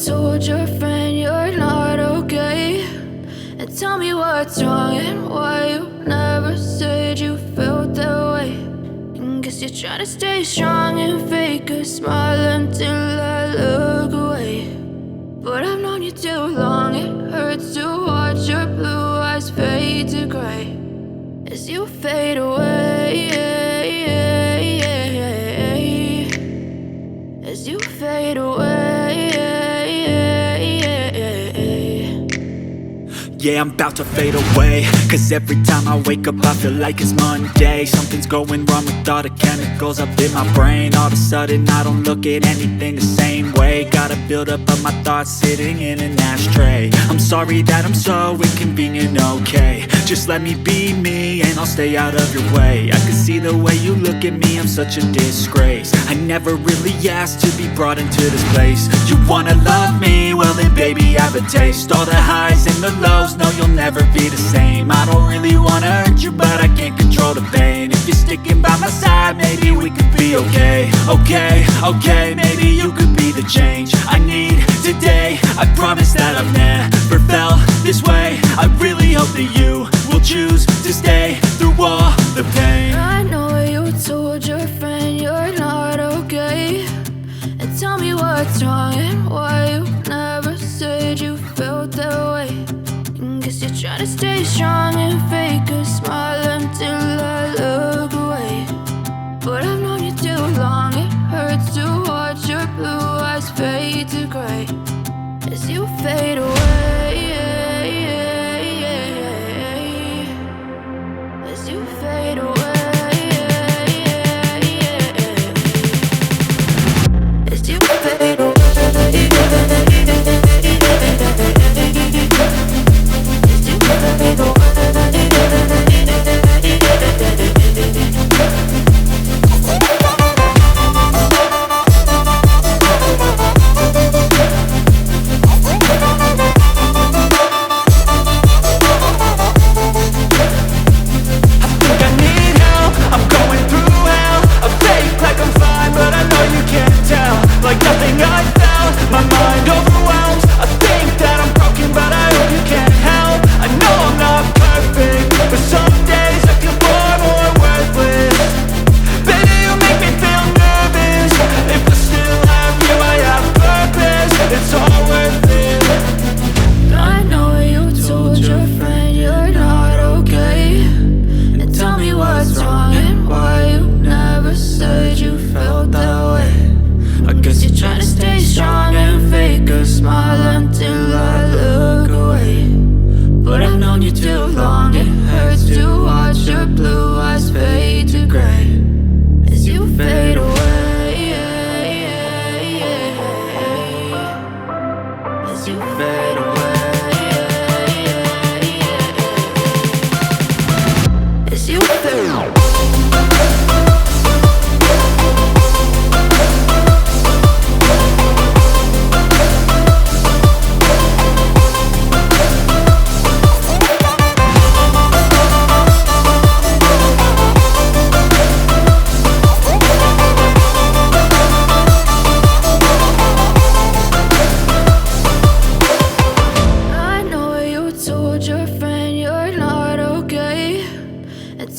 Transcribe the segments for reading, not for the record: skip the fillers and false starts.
told your friend you're not okay, and tell me what's wrong and why you never said you felt that way. And guess you're trying to stay strong and fake a smile until I look away. But I've known you too long, it hurts to watch your blue eyes fade to gray as you fade away, as you fade away. Yeah, I'm about to fade away, cause every time I wake up I feel like it's Monday. Something's going wrong with all the chemicals up in my brain. All of a sudden I don't look at anything the same way. Gotta build up of my thoughts sitting in an ashtray. I'm sorry that I'm so inconvenient, okay. Just let me be me and I'll stay out of your way. I can see the way you look at me, I'm such a disgrace. I never really asked to be brought into this place. You wanna love me? Well then baby I have a taste. All the highs and the lows, no you'll never be the same. I don't really wanna hurt you but I can't control the pain. If you're sticking by my side maybe we could be okay. Okay, maybe you could be the change I need today. I promise that I've never felt this way. I really hope that you will choose to stay through all the pain. I know you told your friend you're not okay, and tell me what's wrong and why you never said you felt that way. And guess you're trying to stay strong and fake a smile until I look away. But I've known you too long, it hurts to watch your blue eyes fade to gray as you fade away, as you fade away, as you fade away.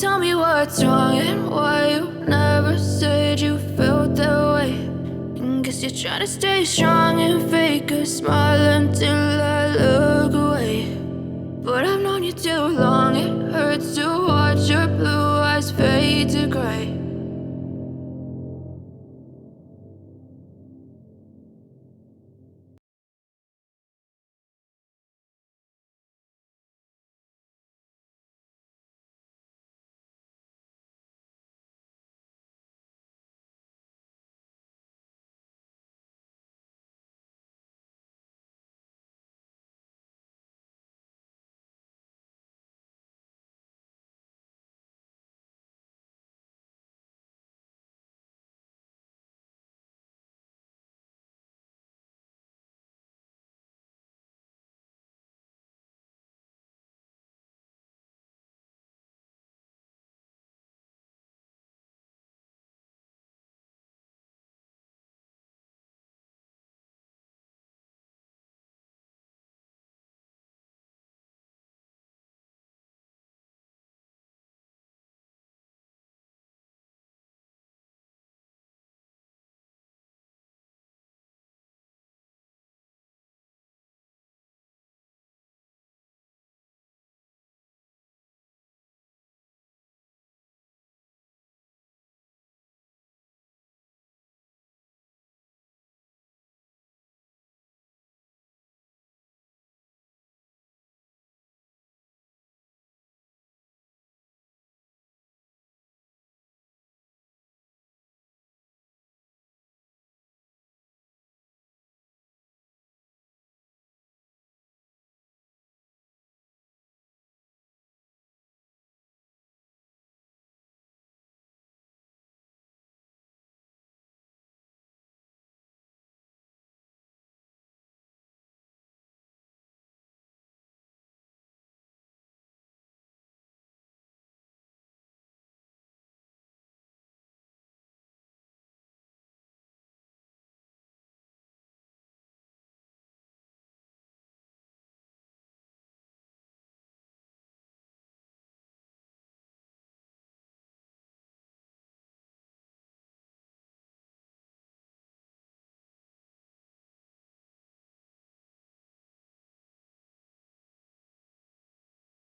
Tell me what's wrong and why you never said you felt that way. And guess you're trying to stay strong and fake a smile until I look away. But I've known you too long, it hurts to watch your blue eyes fade to gray